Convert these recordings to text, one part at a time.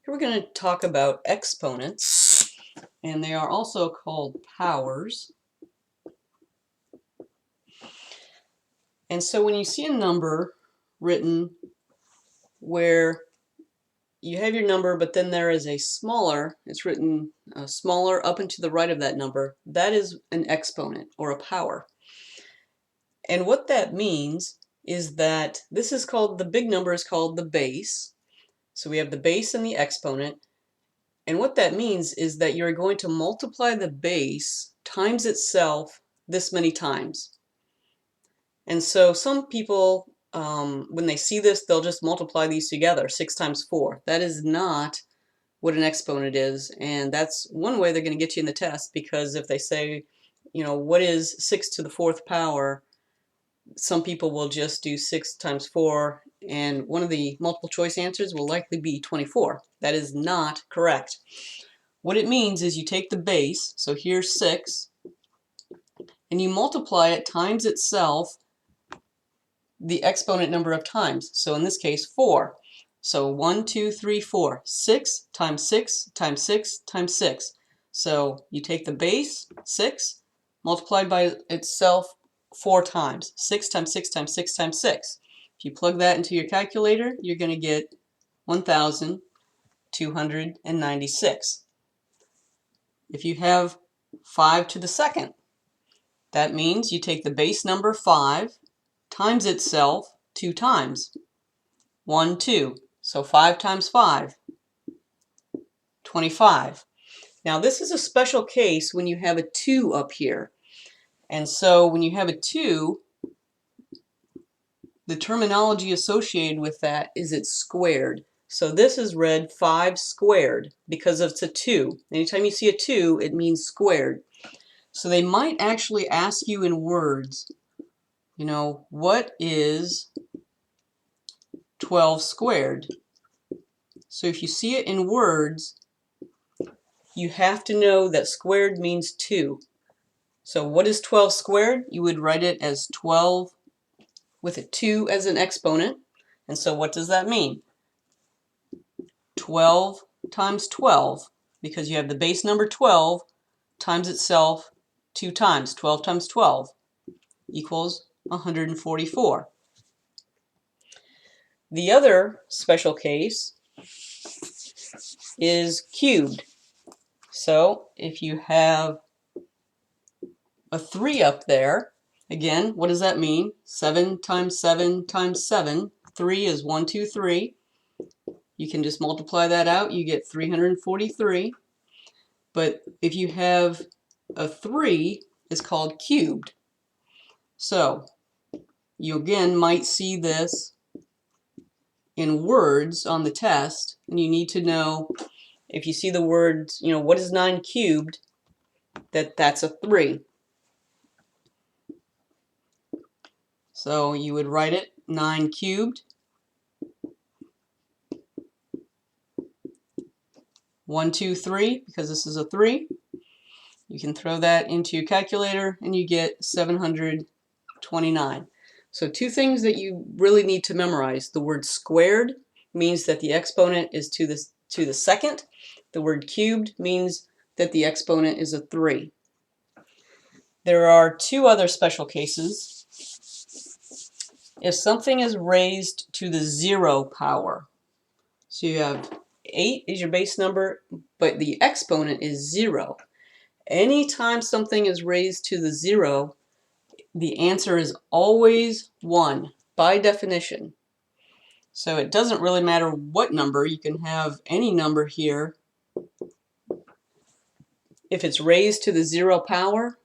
Here we're going to talk about exponents, and they are also called powers. And so when you see a number written where you have your number, but then there is a smaller, it's written smaller up and to the right of that number, that is an exponent or a power. And what that means is that this is called, the big number is called the base. So we have the base and the exponent. And what that means is that you're going to multiply the base times itself this many times. And so some people, when they see this, they'll just multiply these together, 6 times 4. That is not what an exponent is, and that's one way they're going to get you in the test, because if they say, you know, what is 6 to the 4th power, some people will just do 6 times 4, and one of the multiple choice answers will likely be 24. That is not correct. What it means is you take the base, so here's 6, and you multiply it times itself the exponent number of times. So in this case, 4. So 1, 2, 3, 4. 6 times 6 times 6 times 6. So you take the base, 6, multiplied by itself 4 times. 6 times 6 times 6 times 6. If you plug that into your calculator, you're going to get 1,296. If you have 5 to the second, that means you take the base number 5 times itself 2 times. 1, 2. So 5 times 5, 25. Now this is a special case when you have a 2 up here. And so when you have a 2, the terminology associated with that is it's squared. So this is read 5 squared because it's a 2. Anytime you see a 2, it means squared. So they might actually ask you in words, you know, what is 12 squared? So if you see it in words, you have to know that squared means 2. So what is 12 squared? You would write it as 12 with a 2 as an exponent. And so what does that mean? 12 times 12, because you have the base number 12 times itself 2 times. 12 times 12 equals 144. The other special case is cubed. So if you have a 3 up there, again, what does that mean? 7 times 7 times 7. 3 is 1, 2, 3. You can just multiply that out. You get 343. But if you have a 3, it's called cubed. So you again might see this in words on the test, and you need to know, if you see the words, you know, what is 9 cubed, that's a 3. So you would write it 9 cubed, 1, 2, 3, because this is a 3. You can throw that into your calculator and you get 729. So 2 things that you really need to memorize. The word squared means that the exponent is to the second. The word cubed means that the exponent is a 3. There are 2 other special cases. If something is raised to the 0 power, so you have 8 is your base number, but the exponent is 0. Anytime something is raised to the 0, the answer is always 1 by definition. So it doesn't really matter what number. You can have any number here. If it's raised to the 0 power,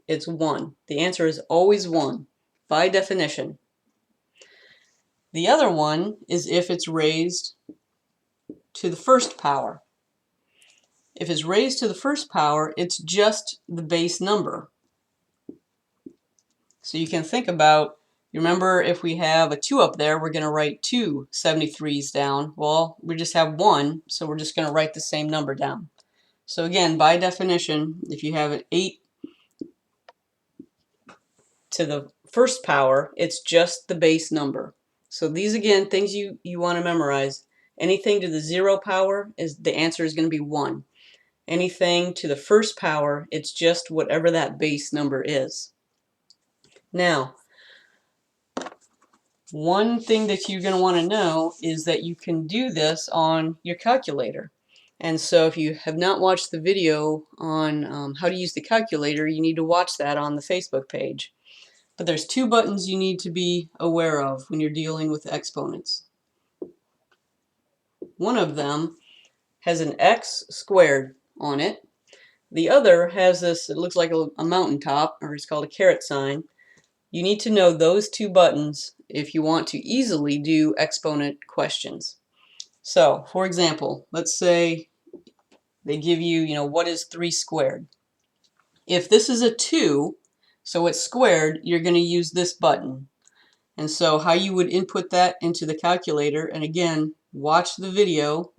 it's 1. The answer is always 1 by definition. The other one is if it's raised to the 1st power. If it's raised to the 1st power, it's just the base number. So you can think about, you remember if we have a 2 up there, we're going to write 2 73s down. Well, we just have 1, so we're just going to write the same number down. So again, by definition, if you have an 8 to the 1st power, it's just the base number. So these, again, things you want to memorize. Anything to the 0 power, is the answer is going to be 1. Anything to the first power, it's just whatever that base number is. Now, one thing that you're going to want to know is that you can do this on your calculator. And so if you have not watched the video on how to use the calculator, you need to watch that on the Facebook page. But there's 2 buttons you need to be aware of when you're dealing with exponents. One of them has an x squared on it. The other has this, it looks like a mountaintop, or it's called a caret sign. You need to know those 2 buttons if you want to easily do exponent questions. So, for example, let's say they give you, what is 3 squared? If this is a 2, so it's squared, you're going to use this button. And so how you would input that into the calculator, and again, watch the video.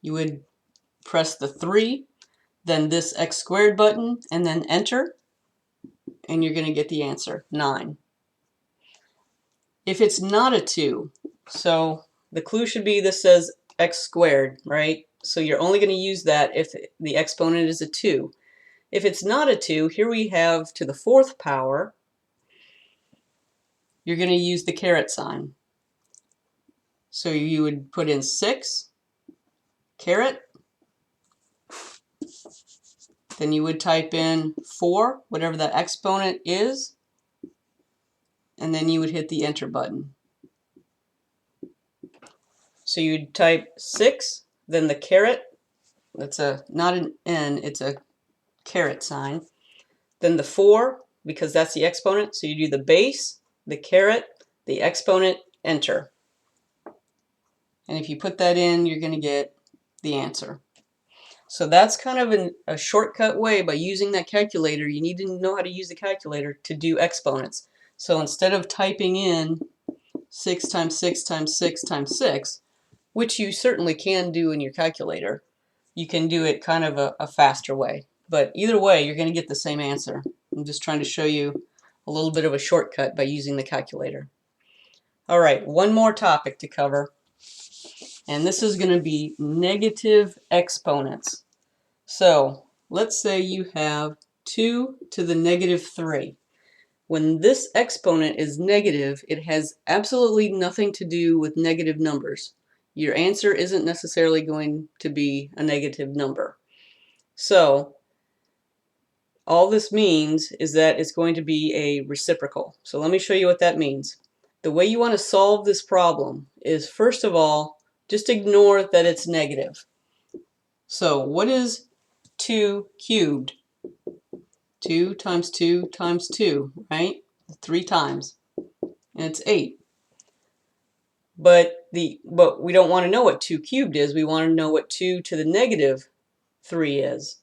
You would press the 3, then this x squared button, and then enter, and you're going to get the answer, 9. If it's not a 2, so the clue should be this says x squared, right? So you're only going to use that if the exponent is a 2. If it's not a 2, here we have to the 4th power, you're going to use the caret sign. So you would put in 6, caret, then you would type in 4, whatever that exponent is, and then you would hit the enter button. So you'd type 6, then the caret, that's not an N, it's a caret sign. Then the 4, because that's the exponent, so you do the base, the caret, the exponent, enter. And if you put that in, you're going to get the answer. So that's kind of a shortcut way. By using that calculator, you need to know how to use the calculator to do exponents. So instead of typing in 6 times 6 times 6 times 6, which you certainly can do in your calculator, you can do it kind of a faster way. But either way, you're going to get the same answer. I'm just trying to show you a little bit of a shortcut by using the calculator. All right, one more topic to cover, and this is going to be negative exponents. So let's say you have 2 to the negative 3. When this exponent is negative, it has absolutely nothing to do with negative numbers. Your answer isn't necessarily going to be a negative number. So all this means is that it's going to be a reciprocal. So let me show you what that means. The way you want to solve this problem is, first of all, just ignore that it's negative. So what is 2 cubed? 2 times 2 times 2, right? 3 times. And it's 8. But we don't want to know what 2 cubed is. We want to know what 2 to the negative 3 is.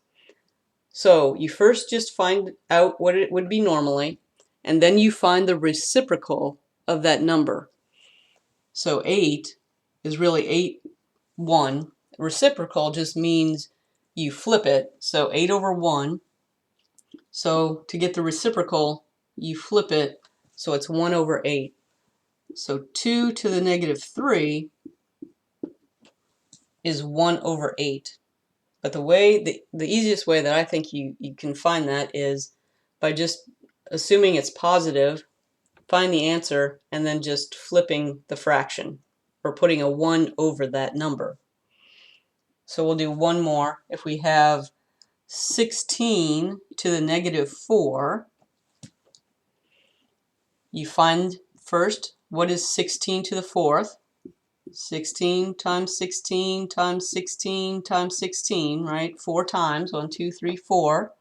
So you first just find out what it would be normally, and then you find the reciprocal of that number. So 8 is really 8, 1. Reciprocal just means you flip it. So 8 over 1. So to get the reciprocal, you flip it, so it's 1 over 8. So 2 to the negative 3 is 1 over 8. But the easiest way that I think you can find that is by just assuming it's positive, find the answer, and then just flipping the fraction, or putting a 1 over that number. So we'll do one more. If we have 16 to the negative 4, you find first what is 16 to the 4th. 16 times 16 times 16 times 16, right? 4 times, 1, 2, 3, 4.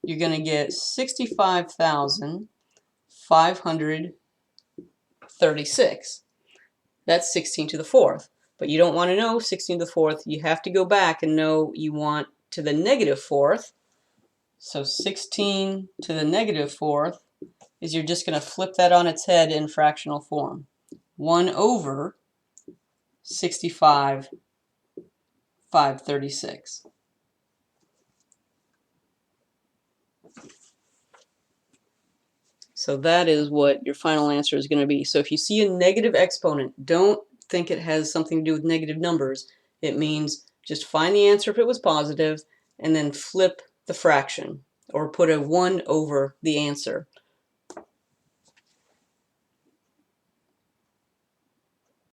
You're going to get 65,536. That's 16 to the 4th. But you don't want to know 16 to the 4th. You have to go back and know you want to the negative 4th. So 16 to the negative 4th is you're just going to flip that on its head in fractional form. 1 over 65,536. So that is what your final answer is going to be. So if you see a negative exponent, don't think it has something to do with negative numbers. It means just find the answer if it was positive and then flip the fraction or put a 1 over the answer.